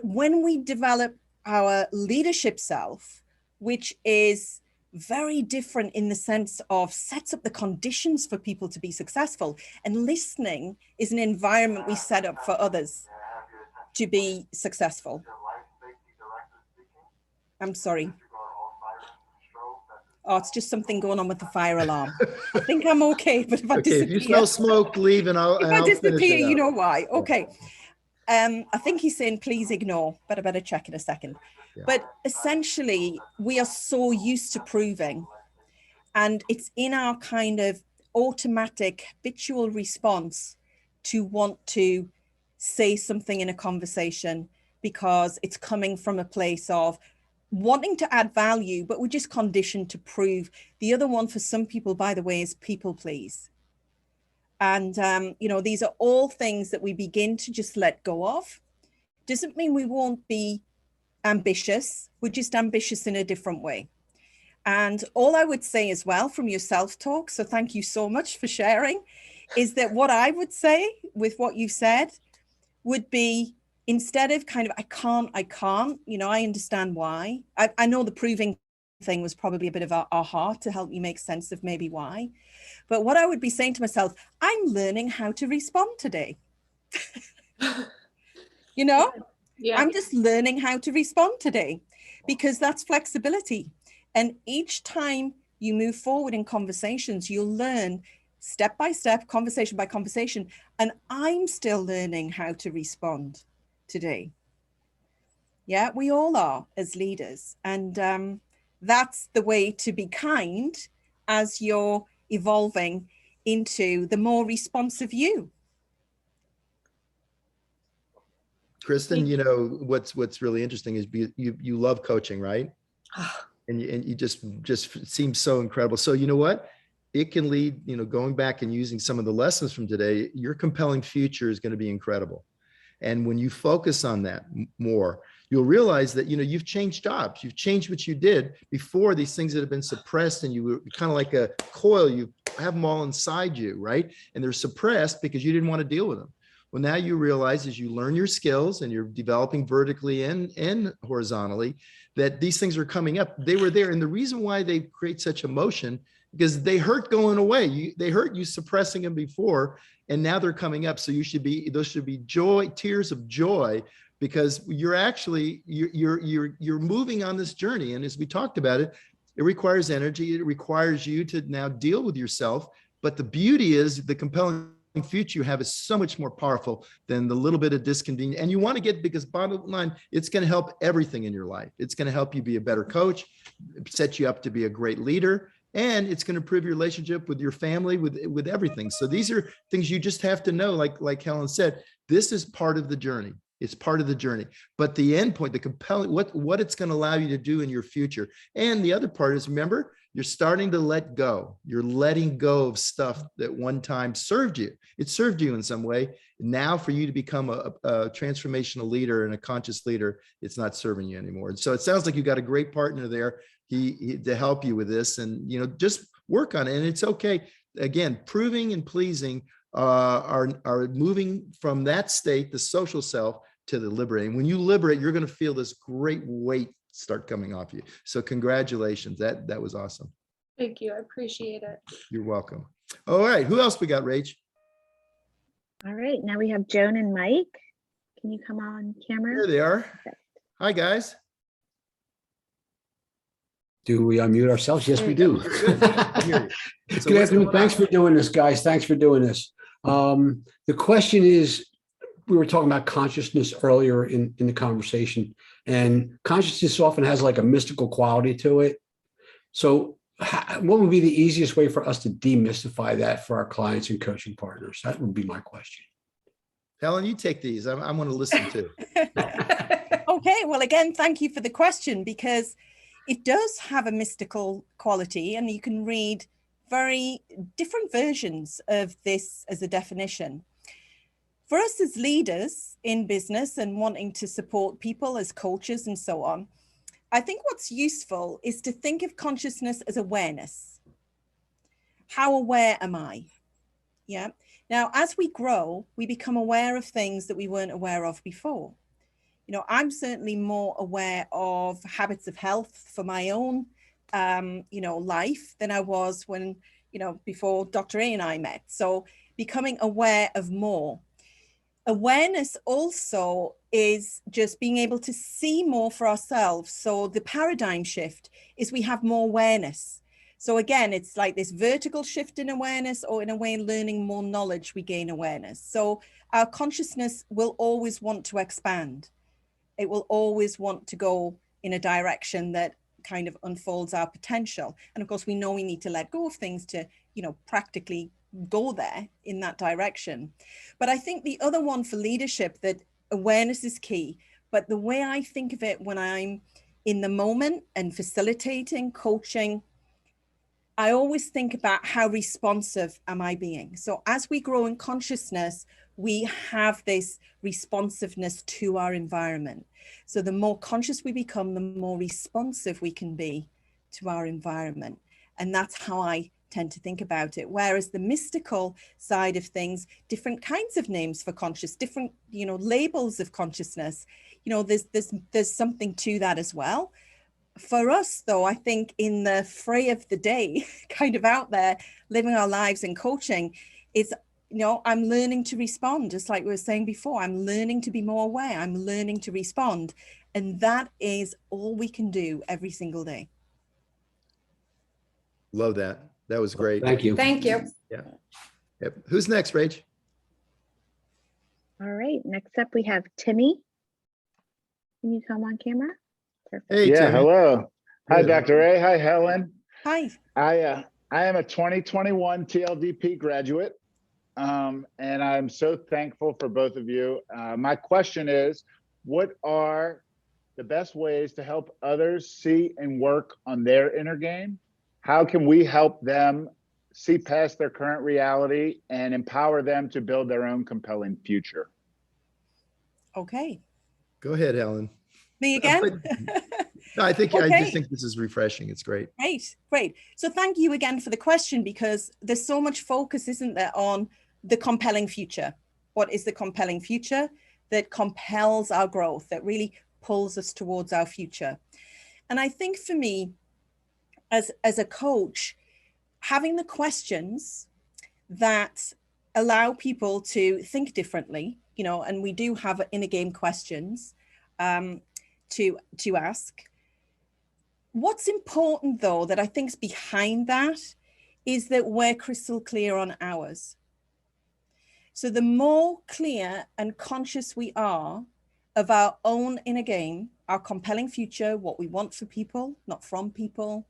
when we develop our leadership self, which is very different in the sense of sets up the conditions for people to be successful, and listening is an environment we set up for others to be successful. I'm sorry. Oh, it's just something going on with the fire alarm. I think I'm okay, but if I disappear, if you smell smoke, leave and I'll disappear, you know why. Okay. I think he's saying, please ignore, but I better check in a second. Yeah. But essentially, we are so used to proving, and it's in our kind of automatic habitual response to want to say something in a conversation because it's coming from a place of wanting to add value, but we're just conditioned to prove. The other one for some people, by the way, is people please. And, these are all things that we begin to just let go of. Doesn't mean we won't be ambitious. We're just ambitious in a different way. And all I would say as well from your self-talk, so thank you so much for sharing, is that what I would say with what you said would be, instead of kind of, I can't, I understand why. I know the proving thing was probably a bit of a aha to help you make sense of maybe why. But what I would be saying to myself, I'm learning how to respond today. Yeah. I'm just learning how to respond today, because that's flexibility. And each time you move forward in conversations, you'll learn step by step, conversation by conversation. And I'm still learning how to respond today. Yeah, we all are as leaders. And that's the way to be kind as you're evolving into the more responsive you. Kristen, what's really interesting is you love coaching, right? And you just seem so incredible. So you know what? It can lead, going back and using some of the lessons from today, your compelling future is going to be incredible. And when you focus on that more, you'll realize that, you've changed jobs. You've changed what you did before. These things that have been suppressed, and you were kind of like a coil, you have them all inside you, right? And they're suppressed because you didn't want to deal with them. Well, now you realize, as you learn your skills and you're developing vertically and horizontally, that these things are coming up. They were there. And the reason why they create such emotion, because they hurt going away. They hurt you suppressing them before, and now they're coming up. So those should be joy, tears of joy, because you're actually, you're moving on this journey. And as we talked about it, it requires energy. It requires you to now deal with yourself. But the beauty is, the compelling future you have is so much more powerful than the little bit of disconvenience. And you want to get, because bottom line, it's going to help everything in your life. It's going to help you be a better coach, set you up to be a great leader, and it's going to improve your relationship with your family, with everything. So these are things you just have to know, like Helen said, this is part of the journey. It's part of the journey, but the end point, the compelling, what it's going to allow you to do in your future. And the other part is, remember, you're starting to let go. You're letting go of stuff that one time served you. It served you in some way. Now for you to become a transformational leader and a conscious leader, it's not serving you anymore. And so it sounds like you got a great partner there he to help you with this, and just work on it. And it's okay. Again, proving and pleasing are moving from that state, the social self, to the liberating. When you liberate, you're going to feel this great weight start coming off you. So congratulations. That was awesome. Thank you. I appreciate it. You're welcome. All right. Who else we got, Rach? All right. Now we have Joan and Mike. Can you come on camera? There they are. Hi, guys. Do we unmute ourselves? Yes, we do. Good afternoon. Thanks for doing this, guys. Thanks for doing this. The question is, we were talking about consciousness earlier in the conversation, and consciousness often has like a mystical quality to it. So what would be the easiest way for us to demystify that for our clients and coaching partners? That would be my question. Helen, you take these. I'm going to listen too. Okay. Well, again, thank you for the question, because it does have a mystical quality, and you can read very different versions of this as a definition. For us as leaders in business and wanting to support people as coaches and so on, I think what's useful is to think of consciousness as awareness. How aware am I? Yeah. Now, as we grow, we become aware of things that we weren't aware of before. I'm certainly more aware of habits of health for my own, life than I was when, before Dr. A and I met. So becoming aware of more. Awareness also is just being able to see more for ourselves. So the paradigm shift is we have more awareness. So again, it's like this vertical shift in awareness, or in a way, learning more knowledge, we gain awareness. So our consciousness will always want to expand. It will always want to go in a direction that kind of unfolds our potential. And of course, we know we need to let go of things to, practically go there in that direction. But I think the other one for leadership, that awareness is key. But the way I think of it when I'm in the moment and facilitating, coaching, I always think about how responsive am I being? So as we grow in consciousness, we have this responsiveness to our environment. So the more conscious we become, the more responsive we can be to our environment. And that's how I tend to think about it. Whereas the mystical side of things, different kinds of names for conscious, different, labels of consciousness, there's something to that as well. For us, though, I think in the fray of the day, kind of out there, living our lives and coaching, is, I'm learning to respond, just like we were saying before. I'm learning to be more aware. I'm learning to respond. And that is all we can do every single day. Love that. That was great. Thank you. Thank you. Yeah. Yep. Who's next, Rach? All right, next up we have Timmy. Can you come on camera? Perfect. Hey, Yeah, Timmy. hello. Hi, Good. Dr. A. Hi, Helen. Hi. I am a 2021 TLDP graduate, and I'm so thankful for both of you. My question is, what are the best ways to help others see and work on their inner game? How can we help them see past their current reality and empower them to build their own compelling future? Okay. Go ahead, Helen. Me again? No, I Okay. just think this is refreshing. It's great. Great. So thank you again for the question, because there's so much focus, isn't there, on the compelling future. What is the compelling future that compels our growth, that really pulls us towards our future? And I think for me, as a coach, having the questions that allow people to think differently, and we do have inner game questions to ask. What's important, though, that I think is behind that is that we're crystal clear on ours. So the more clear and conscious we are of our own inner game, our compelling future, what we want for people, not from people,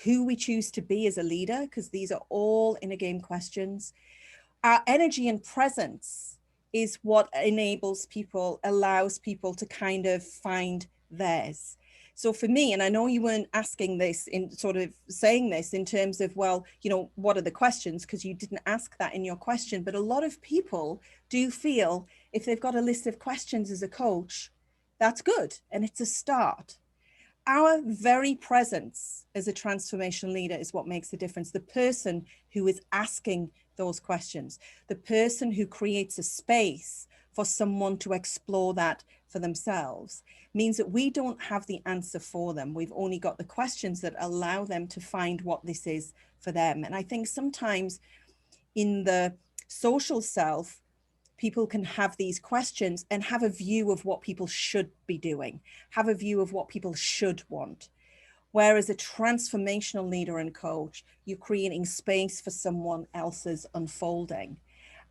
who we choose to be as a leader, because these are all inner game questions. Our energy and presence is what enables people, allows people to kind of find theirs. So for me, and I know you weren't asking this in sort of saying this in terms of, well, what are the questions? Because you didn't ask that in your question, but a lot of people do feel if they've got a list of questions as a coach, that's good. And it's a start. Our very presence as a transformation leader is what makes the difference. The person who is asking those questions, the person who creates a space for someone to explore that for themselves, means that we don't have the answer for them. We've only got the questions that allow them to find what this is for them. And I think sometimes in the social self, people can have these questions and have a view of what people should be doing, have a view of what people should want. Whereas a transformational leader and coach, you're creating space for someone else's unfolding.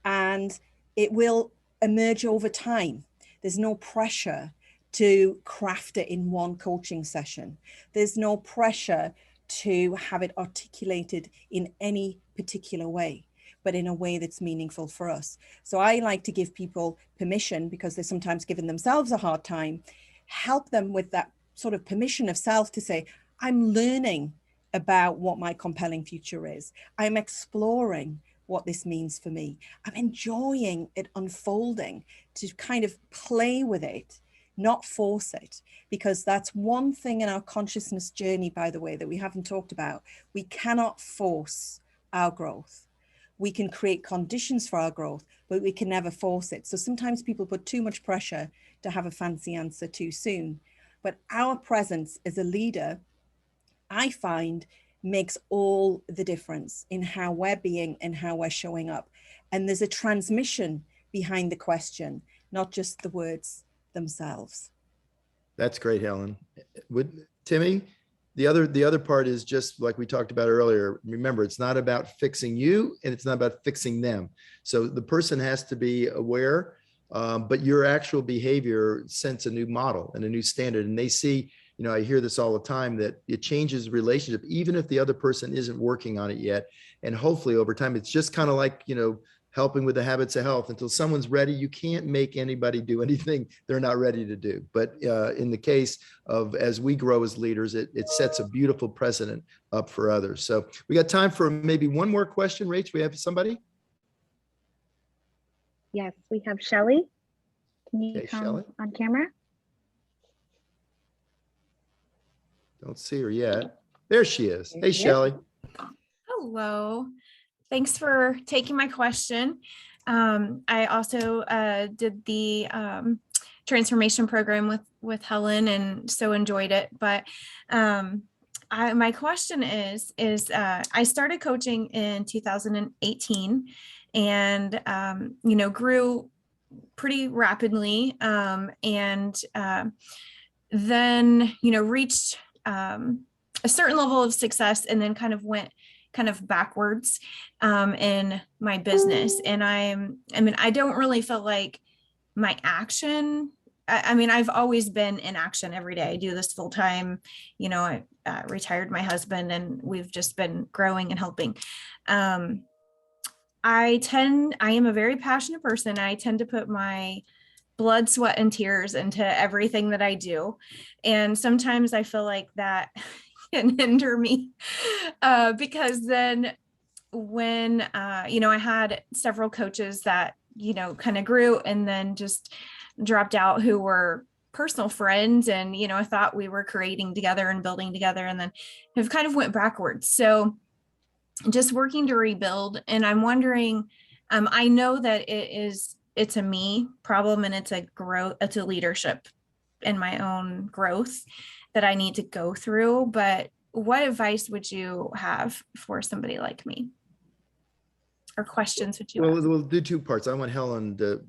And it will emerge over time. There's no pressure to craft it in one coaching session. There's no pressure to have it articulated in any particular way, but in a way that's meaningful for us. So I like to give people permission, because they're sometimes giving themselves a hard time, help them with that sort of permission of self to say, I'm learning about what my compelling future is. I'm exploring what this means for me. I'm enjoying it unfolding, to kind of play with it, not force it, because that's one thing in our consciousness journey, by the way, that we haven't talked about. We cannot force our growth. We can create conditions for our growth, but we can never force it. So sometimes people put too much pressure to have a fancy answer too soon. But our presence as a leader, I find, makes all the difference in how we're being and how we're showing up. And there's a transmission behind the question, not just the words themselves. That's great, Helen. Timmy, the other part is just like we talked about earlier. Remember, it's not about fixing you and it's not about fixing them. So the person has to be aware, but your actual behavior sets a new model and a new standard. And they see, I hear this all the time, that it changes relationship, even if the other person isn't working on it yet. And hopefully over time, it's just kind of like, helping with the habits of health. Until someone's ready, you can't make anybody do anything they're not ready to do. But in the case of as we grow as leaders, it sets a beautiful precedent up for others. So we got time for maybe one more question. Rach, we have somebody? Yes, we have Shelley. Can you Okay, come Shelley. on camera? Don't see her yet. There she is. Hey, There she is. Shelley. Hello. Thanks for taking my question. I also did the transformation program with Helen and so enjoyed it. But my question is I started coaching in 2018 and, grew pretty rapidly and then, reached a certain level of success and then kind of went backwards in my business. And I don't really feel like my action, I've always been in action every day. I do this full time. I retired my husband and we've just been growing and helping. I am a very passionate person. I tend to put my blood, sweat, and tears into everything that I do. And sometimes I feel like that can hinder me because then when, I had several coaches that, kind of grew and then just dropped out who were personal friends. And, I thought we were creating together and building together and then have kind of went backwards. So just working to rebuild. And I'm wondering, I know that it's a me problem and it's a leadership in my own growth that I need to go through. But what advice would you have for somebody like me? Or questions would you Well, have? we'll do two parts. I want Helen to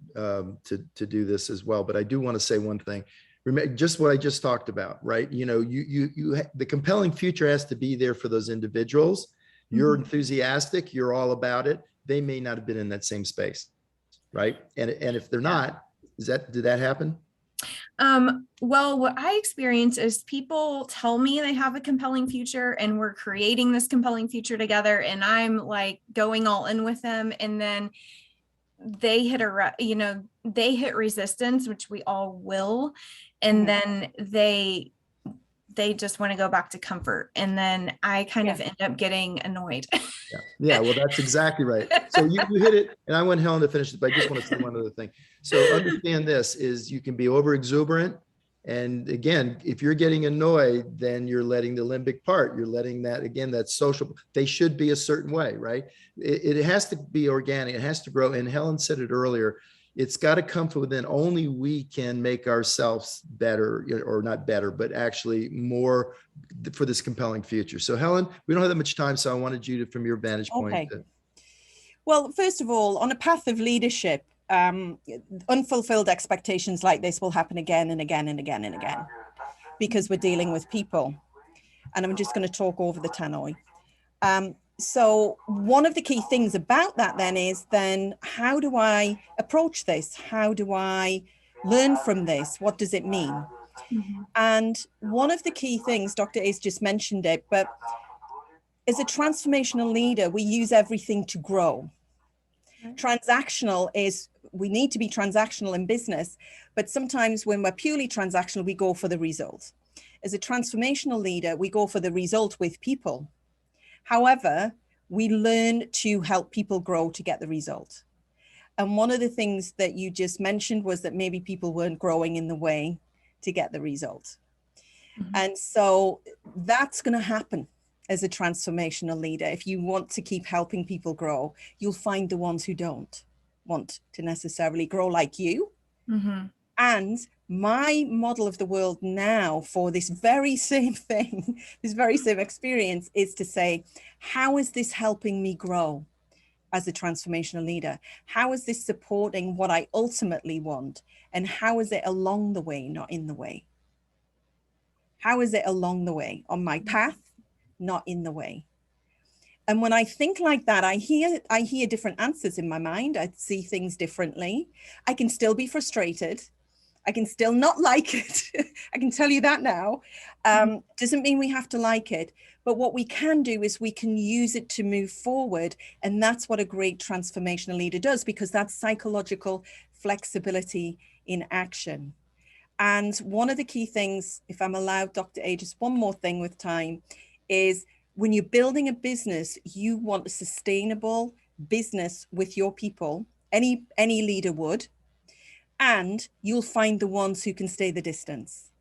do this as well, but I do want to say one thing. Remember just what I just talked about, right? The compelling future has to be there for those individuals. You're enthusiastic, you're all about it. They may not have been in that same space, right? And if they're not, did that happen? Well, what I experience is people tell me they have a compelling future and we're creating this compelling future together. And I'm like going all in with them. And then they hit resistance, which we all will. And then they just want to go back to comfort. And then I kind of end up getting annoyed. Yeah, well, that's exactly right. So you hit it, and I want Helen to finish it, but I just want to say one other thing. So understand this is you can be over exuberant. And again, if you're getting annoyed, then you're letting the limbic part, you're letting that, again, that social, they should be a certain way, right? It has to be organic, it has to grow. And Helen said it earlier, it's got to come from within. Only we can make ourselves better, or not better, but actually more for this compelling future. So Helen, we don't have that much time, so I wanted you to, from your vantage point. Okay. Well, first of all, on a path of leadership, unfulfilled expectations like this will happen again and again and again and again, because we're dealing with people. And I'm just going to talk over the tannoy. So one of the key things about that then how do I approach this? How do I learn from this? What does it mean? Mm-hmm. And one of the key things, Dr. Ace just mentioned it, but as a transformational leader, we use everything to grow. Transactional is, we need to be transactional in business, but sometimes when we're purely transactional, we go for the result. As a transformational leader, we go for the result with people. However, we learn to help people grow to get the result. And one of the things that you just mentioned was that maybe people weren't growing in the way to get the result. Mm-hmm. And so that's going to happen as a transformational leader. If you want to keep helping people grow, you'll find the ones who don't want to necessarily grow like you. Mm-hmm. And my model of the world now for this very same thing, this very same experience, is to say, how is this helping me grow as a transformational leader? How is this supporting what I ultimately want? And how is it along the way, not in the way? How is it along the way on my path, not in the way? And when I think like that, I hear different answers in my mind. I see things differently. I can still be frustrated. I can still not like it. I can tell you that now. Doesn't mean we have to like it. But what we can do is we can use it to move forward. And that's what a great transformational leader does, because that's psychological flexibility in action. And one of the key things, if I'm allowed, Dr. A, just one more thing with time, is when you're building a business, you want a sustainable business with your people. Any leader would. And you'll find the ones who can stay the distance.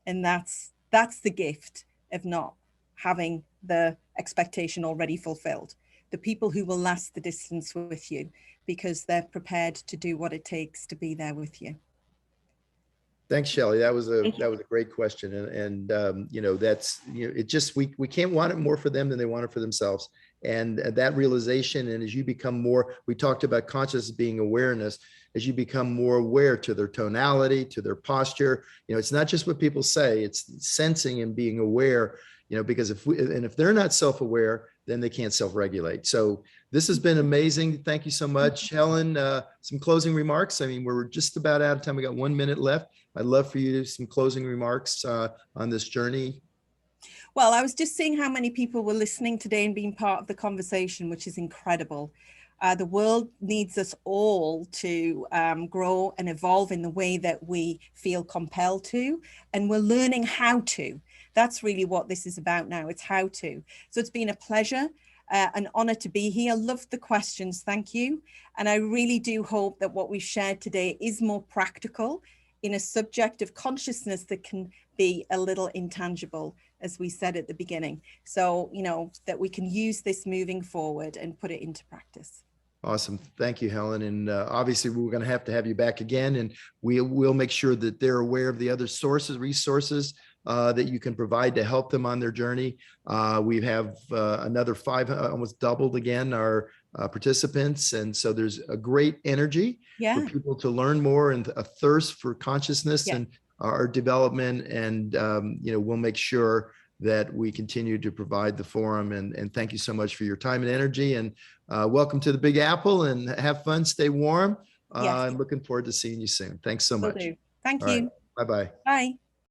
And that's the gift of not having the expectation already fulfilled. The people who will last the distance with you because they're prepared to do what it takes to be there with you. Thanks, Shelley. That was a great question, and you know, that's, you know, it just, we can't want it more for them than they want it for themselves, and that realization. And as you become more, we talked about conscious being awareness. As you become more aware to their tonality, to their posture, you know, it's not just what people say; it's sensing and being aware. You know, because if they're not self-aware, then they can't self-regulate. So this has been amazing. Thank you so much, Helen. Some closing remarks. I mean, we're just about out of time. We got 1 minute left. I'd love for you to some closing remarks on this journey. Well, I was just seeing how many people were listening today and being part of the conversation, which is incredible. The world needs us all to grow and evolve in the way that we feel compelled to, and we're learning how to. That's really what this is about now. It's how to. So it's been a pleasure, an honor to be here. Loved the questions. Thank you. And I really do hope that what we've shared today is more practical in a subject of consciousness that can be a little intangible, as we said at the beginning. So, you know, that we can use this moving forward and put it into practice. Awesome. Thank you, Helen. And obviously, we're going to have you back again, and we'll make sure that they're aware of the other resources that you can provide to help them on their journey. We have another 5, almost doubled again, our participants. And so there's a great energy for people to learn more, and a thirst for consciousness and our development. And, you know, we'll make sure that we continue to provide the forum. And thank you so much for your time and energy. And welcome to the Big Apple, and have fun, stay warm. I'm looking forward to seeing you soon. Thanks so much. Thank you. Right. Bye-bye. Bye.